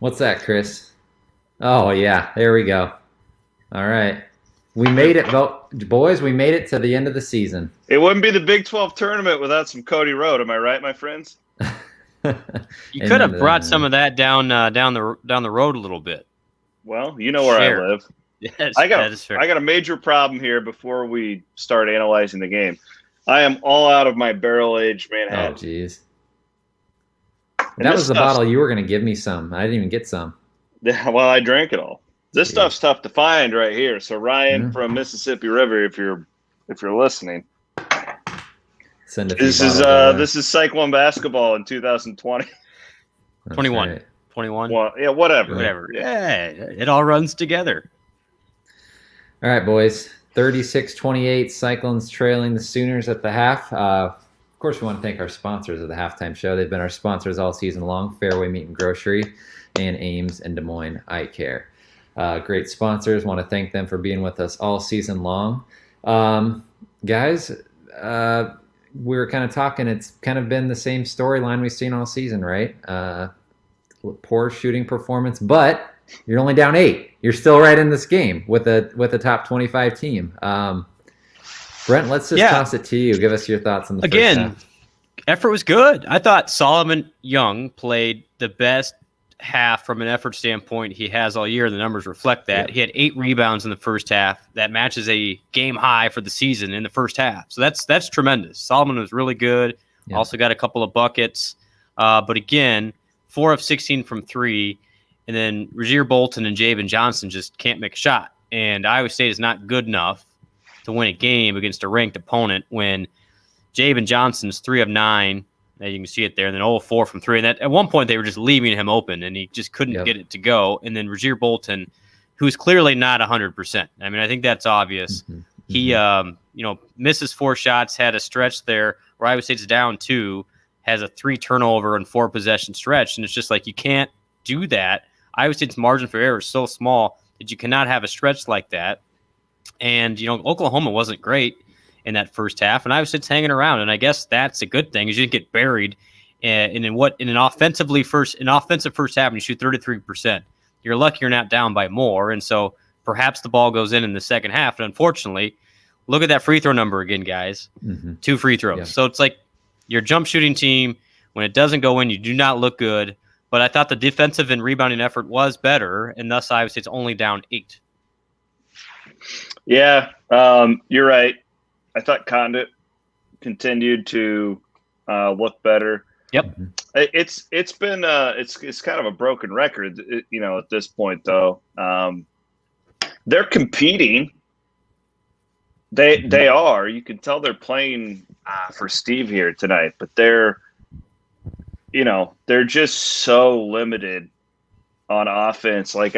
What's that, Chris? Oh, yeah. There we go. All right. We made it, boys. We made it to the end of the season. It wouldn't be the Big 12 tournament without some Cody Road. Am I right, my friends? You could Amen have to brought that, some man. of that down the road a little bit. Well, you know where I Share. live. Yes, I that is fair. got a major problem here before we start analyzing the game. I am all out of my barrel-aged Oh, Manhattan. geez. And That this was the stuff's bottle you were going to give me some. I didn't even get some. well, I drank it all. This Jeez. stuff's tough to find right here. So Ryan Hmm. from Mississippi River, if you're listening, Send a few bottles our way. this is Cyclone basketball in 2020. That's 21. right. 21. Well, yeah, whatever. Whatever. Yeah, it all runs together. All right, boys. 36-28. Cyclones trailing the Sooners at the half. Of course, we want to thank our sponsors of the halftime show. They've been our sponsors all season long: Fareway Meat and Grocery, and Ames and Des Moines Eye Care. Great sponsors. Want to thank them for being with us all season long. Guys, we were kind of talking. It's kind of been the same storyline we've seen all season, right? Poor shooting performance, but you're only down 8. You're still right in this game with a top 25 team. Brent, let's just toss it to you. Give us your thoughts on the first half. Effort was good. I thought Solomon Young played the best half from an effort standpoint he has all year. The numbers reflect that. Yep. He had 8 rebounds in the first half. That matches a game high for the season in the first half. So that's tremendous. Solomon was really good. Yep. Also got a couple of buckets. But again, 4 of 16 from 3. And then Rozier Bolton and Javen Johnson just can't make a shot. And Iowa State is not good enough to win a game against a ranked opponent when Javen Johnson's 3 of 9. As you can see it there, and then 0 of 4 from 3. And that, at one point, they were just leaving him open, and he just couldn't get it to go. And then Rozier Bolton, who's clearly not 100%. I mean, I think that's obvious. Mm-hmm. He, misses 4 shots, had a stretch there where Iowa State's down 2, has a 3 turnover and 4 possession stretch, and it's just like you can't do that. Iowa State's margin for error is so small that you cannot have a stretch like that. And, Oklahoma wasn't great in that first half, and Iowa State's hanging around, and I guess that's a good thing. Is you didn't get buried in an offensive first half, and you shoot 33%. You're lucky you're not down by more, and so perhaps the ball goes in the second half. And unfortunately, look at that free throw number again, guys. Mm-hmm. 2 free throws. Yeah. So it's like your jump shooting team. When it doesn't go in, you do not look good. But I thought the defensive and rebounding effort was better, and thus Iowa State's only down 8. Yeah, you're right. I thought Condit continued to look better. Yep. It's been it's kind of a broken record, at this point though. They're competing. They are. You can tell they're playing for Steve here tonight, but they're just so limited on offense. Like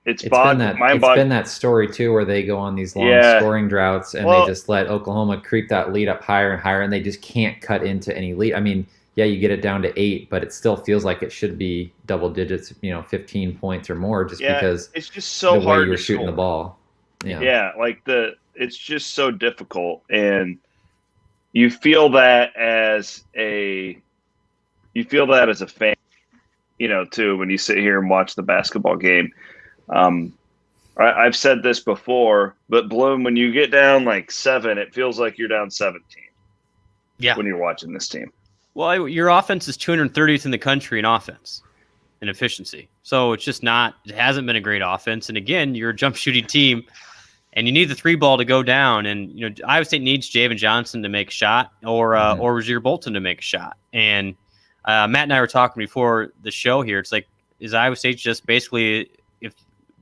It's been that story too, where they go on these long scoring droughts and they just let Oklahoma creep that lead up higher and higher, and they just can't cut into any lead. I mean, yeah, you get it down to 8, but it still feels like it should be double digits, 15 points or more, just because it's just so the hard way you're to shooting score. The ball. Yeah, it's just so difficult, and you feel that as a fan, too, when you sit here and watch the basketball game. I've said this before, but Blum, when you get down like 7, it feels like you're down 17. Yeah. When you're watching this team. Well, your offense is 230th in the country in offense and efficiency. So it's just it hasn't been a great offense. And again, you're a jump shooting team and you need the 3 ball to go down. And, Iowa State needs Javen Johnson to make a shot or Rozier Bolton to make a shot. And Matt and I were talking before the show here. It's like, is Iowa State just basically, if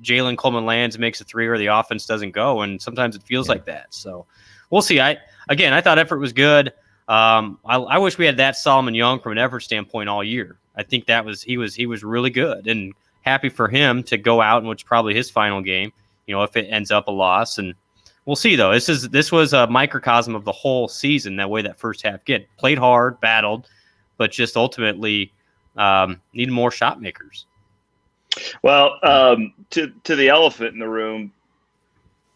Jalen Coleman lands, makes a 3, or the offense doesn't go, and sometimes it feels like that. So we'll see. I thought effort was good. I wish we had that Solomon Young from an effort standpoint all year. I think he was really good, and happy for him to go out in what's probably his final game. If it ends up a loss, and we'll see though. This was a microcosm of the whole season. That way, that first half played hard, battled, but just ultimately needed more shot makers. Well, to the elephant in the room,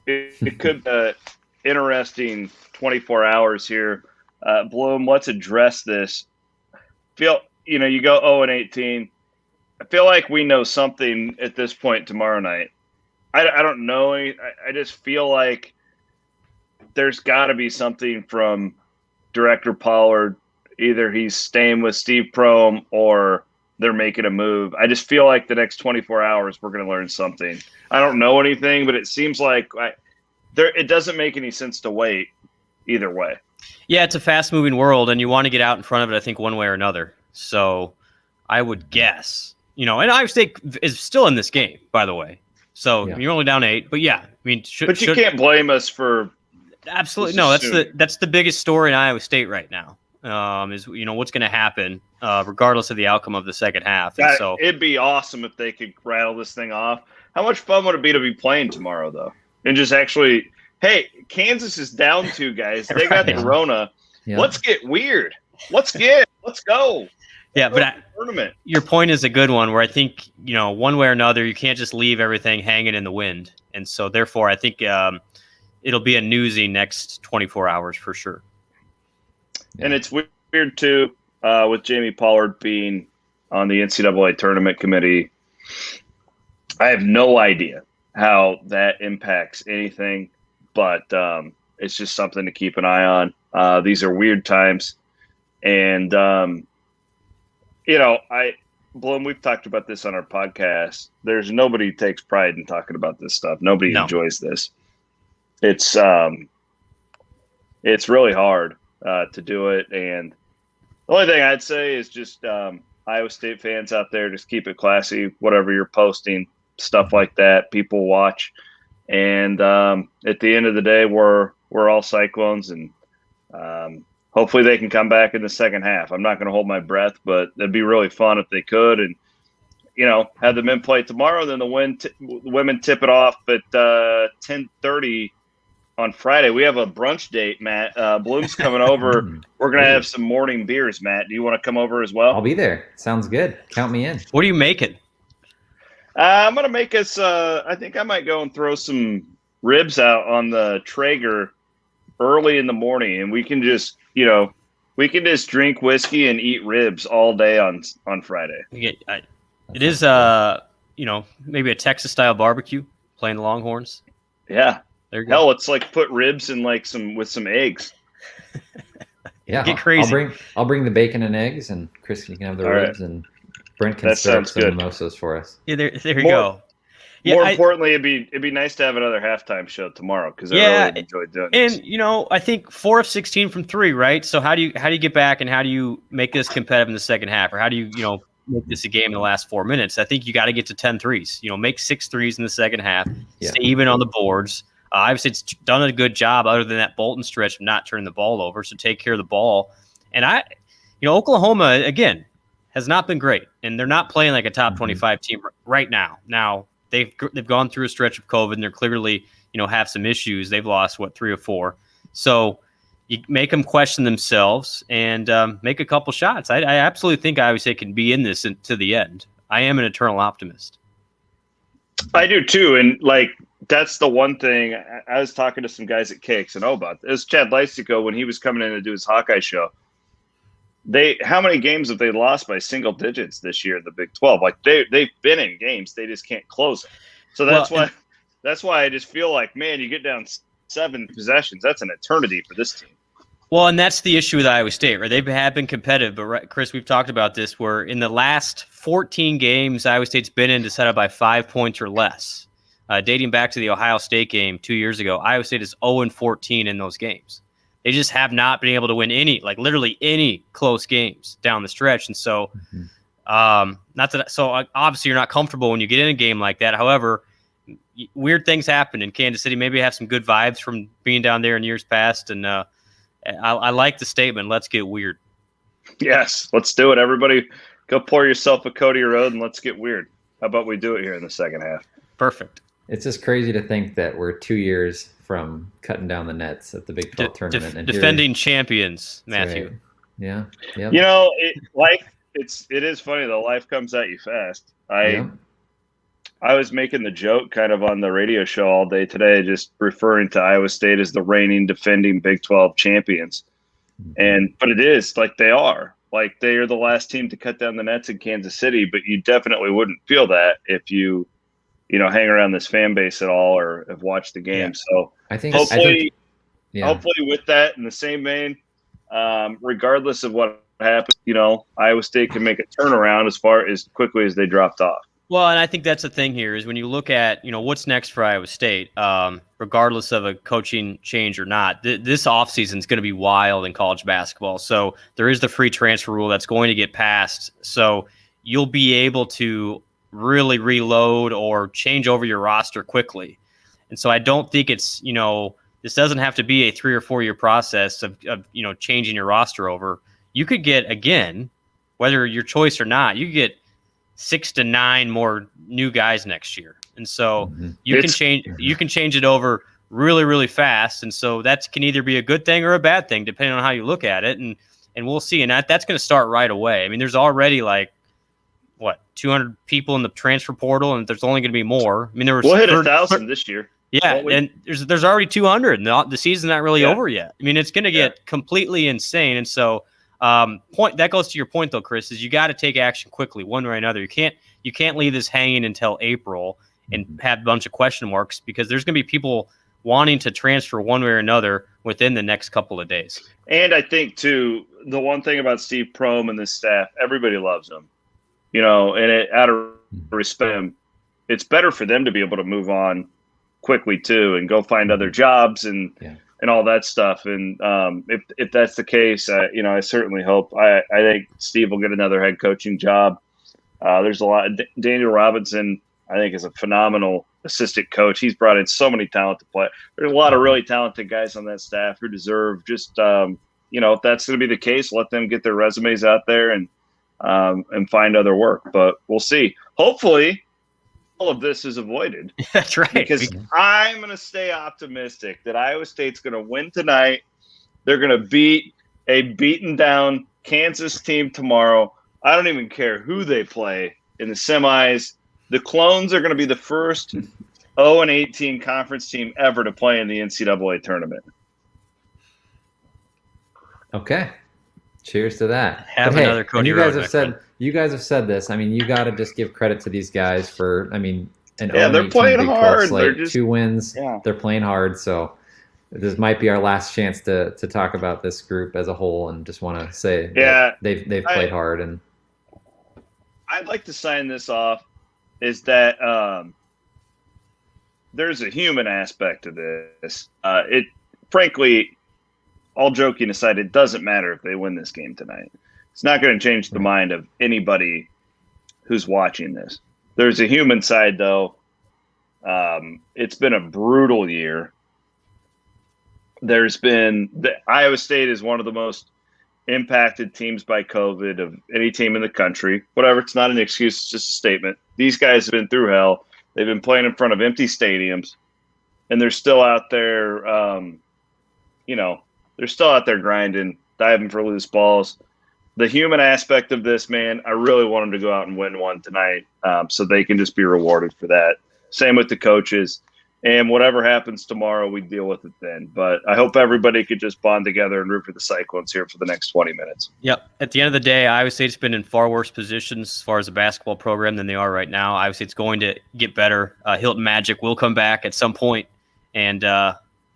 it could be interesting 24 hours here. Bloom, let's address this. You go 0-18. I feel like we know something at this point tomorrow night. I don't know. I just feel like there's got to be something from Director Pollard. Either he's staying with Steve Prohm or they're making a move. I just feel like the next 24 hours we're going to learn something. I don't know anything, but it seems like it doesn't make any sense to wait either way. Yeah, it's a fast-moving world, and you want to get out in front of it, I think, one way or another. So I would guess, and Iowa State is still in this game, by the way. So you're only down 8, but yeah, I mean, but you can't blame us for absolutely no. That's the biggest story in Iowa State right now. Is what's going to happen, regardless of the outcome of the second half. And so it'd be awesome if they could rattle this thing off. How much fun would it be to be playing tomorrow, though, and just actually, hey, Kansas is down 2 guys. They got the Rona. Yeah. Let's get weird. Let's go. Yeah, but tournament. Your point is a good one where I think, one way or another, you can't just leave everything hanging in the wind. And so, therefore, I think it'll be a newsy next 24 hours for sure. Yeah. And it's weird, too, with Jamie Pollard being on the NCAA tournament committee. I have no idea how that impacts anything, but it's just something to keep an eye on. These are weird times. And, Blum, we've talked about this on our podcast. There's nobody who takes pride in talking about this stuff. Nobody enjoys this. It's really hard to do it. And the only thing I'd say is just Iowa State fans out there, just keep it classy, whatever you're posting, stuff like that. People watch. And at the end of the day, we're all Cyclones, and hopefully they can come back in the second half. I'm not going to hold my breath, but it'd be really fun if they could. And, have the men play tomorrow, then the women tip it off at 10:30 on Friday. We have a brunch date, Matt. Bloom's coming over. We're going to have some morning beers, Matt. Do you want to come over as well? I'll be there. Sounds good. Count me in. What are you making? I'm going to make us I think I might go and throw some ribs out on the Traeger early in the morning, and we can just drink whiskey and eat ribs all day on Friday. It is maybe a Texas style barbecue, playing the Longhorns. Yeah. There you go. Hell, it's like put ribs in with some eggs. Yeah. Get crazy. I'll bring the bacon and eggs, and Chris, you can have the ribs, and Brent can stir up some mimosas for us. Yeah, there you go. Yeah, more importantly, it'd be nice to have another halftime show tomorrow, because I really enjoyed doing this. And I think 4 of 16 from 3, right? So how do you get back, and how do you make this competitive in the second half, or how do you make this a game in the last 4 minutes? I think you got to get to 10 threes. Make 6 threes in the second half. Yeah. Stay even on the boards. Obviously, it's done a good job, other than that Bolton stretch, of not turning the ball over. So take care of the ball. And Oklahoma again has not been great, and they're not playing like a top 25 team right now. Now, they've gone through a stretch of COVID, and they're clearly, have some issues. They've lost 3 or 4. So you make them question themselves and make a couple shots. I absolutely think Iowa State can be in this to the end. I am an eternal optimist. I do too, and that's the one thing. I was talking to some guys at Cakes and about this. It was Chad Leisico when he was coming in to do his Hawkeye show. How many games have they lost by single digits this year in the Big 12? They've been in games, they just can't close it. So that's why I just feel like, man, you get down 7 possessions, that's an eternity for this team. Well, and that's the issue with Iowa State, right? They have been competitive, but right, Chris, we've talked about this, where in the last 14 games Iowa State's been in decided by 5 points or less. Dating back to the Ohio State game 2 years ago, Iowa State is 0-14 in those games. They just have not been able to win literally any close games down the stretch. And so, obviously you're not comfortable when you get in a game like that. However, weird things happen in Kansas City. Maybe I have some good vibes from being down there in years past. And I like the statement, let's get weird. Yes, let's do it. Everybody go pour yourself a Cody Road and let's get weird. How about we do it here in the second half? Perfect. It's just crazy to think that we're 2 years from cutting down the nets at the Big 12 tournament. And defending champions, Matthew. Right. Yeah. Yep. It is funny though. Life comes at you fast. I was making the joke kind of on the radio show all day today, just referring to Iowa State as the reigning defending Big 12 champions. But it is like they are. like they are the last team to cut down the nets in Kansas City, but you definitely wouldn't feel that if you hang around this fan base at all or have watched the game. Yeah. So I think hopefully yeah. with that, in the same vein, regardless of what happens, Iowa State can make a turnaround as quickly as they dropped off. Well, and I think that's the thing here is when you look at, what's next for Iowa State, regardless of a coaching change or not, this offseason is going to be wild in college basketball. So there is the free transfer rule that's going to get passed. So you'll be able to really reload or change over your roster quickly. And so I don't think it's, this doesn't have to be a 3 or 4 year process of changing your roster over. You could get, again, whether your choice or not, you could get 6 to 9 more new guys next year. And so you can change it over really, really fast. And so that can either be a good thing or a bad thing, depending on how you look at it. And we'll see. And that's going to start right away. I mean, there's already 200 people in the transfer portal, and there's only going to be more. I mean, we'll hit 1,000 this year. Yeah, and there's already 200, and the season's not really over yet. I mean, it's going to get completely insane. And so that goes to your point, though, Chris, is you got to take action quickly, one way or another. You can't leave this hanging until April and have a bunch of question marks, because there's going to be people wanting to transfer one way or another within the next couple of days. And I think, too, the one thing about Steve Prohm and this staff, everybody loves him. And out of respect, it's better for them to be able to move on quickly too, and go find other jobs and all that stuff. And if that's the case, I certainly hope. I think Steve will get another head coaching job. There's a lot. Daniel Robinson, I think, is a phenomenal assistant coach. He's brought in so many talented players. There's a lot of really talented guys on that staff who deserve just if that's going to be the case, let them get their resumes out there and find other work. But we'll see. Hopefully all of this is avoided. That's right. Because I'm going to stay optimistic that Iowa State's going to win tonight. They're going to beat a beaten down Kansas team tomorrow. I don't even care who they play in the semis. The Clones are going to be the first 0-18 conference team ever to play in the NCAA tournament. Okay. Cheers to that. Have another Cody you Rhodes, guys have said this. I mean, you got to just give credit to these guys for, they're playing hard. They're just 2 wins. Yeah. They're playing hard. So this might be our last chance to talk about this group as a whole, and just want to say that they've played hard. And I'd like to sign this off is that there's a human aspect to this. Frankly, all joking aside, it doesn't matter if they win this game tonight. It's not going to change the mind of anybody who's watching this. There's a human side, though. It's been a brutal year. Iowa State is one of the most impacted teams by COVID of any team in the country. Whatever, it's not an excuse, it's just a statement. These guys have been through hell. They've been playing in front of empty stadiums, and they're still out there, they're still out there grinding, diving for loose balls. The human aspect of this, man, I really want them to go out and win one tonight, so they can just be rewarded for that. Same with the coaches. And whatever happens tomorrow, we deal with it then. But I hope everybody could just bond together and root for the Cyclones here for the next 20 minutes. Yep. At the end of the day, Iowa State's been in far worse positions as far as a basketball program than they are right now. Iowa State's going to get better. Hilton Magic will come back at some point, and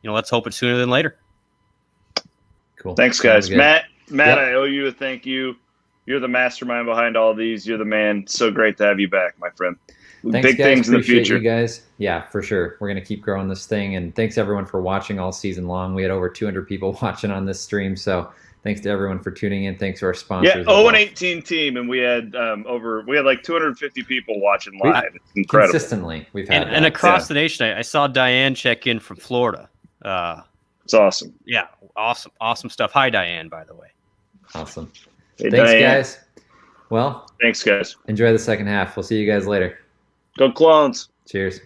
let's hope it's sooner than later. Cool. Thanks, guys. Matt, yep. I owe you a thank you. You're the mastermind behind all these. You're the man. So great to have you back, my friend. Thanks, Big guys. things in the Appreciate future. You guys. Yeah, for sure. We're going to keep growing this thing. And thanks, everyone, for watching all season long. We had over 200 people watching on this stream. So thanks to everyone for tuning in. Thanks to our sponsors. Yeah, 0-18 team. And we had like 250 people watching live. It's incredible. Consistently. We've had and across the nation, I saw Diane check in from Florida. It's awesome. Yeah, awesome stuff. Hi, Diane, by the way. Awesome. Hey, thanks, Diane. guys. Well, thanks, guys. Enjoy the second half. We'll see you guys later. Go Clones. Cheers.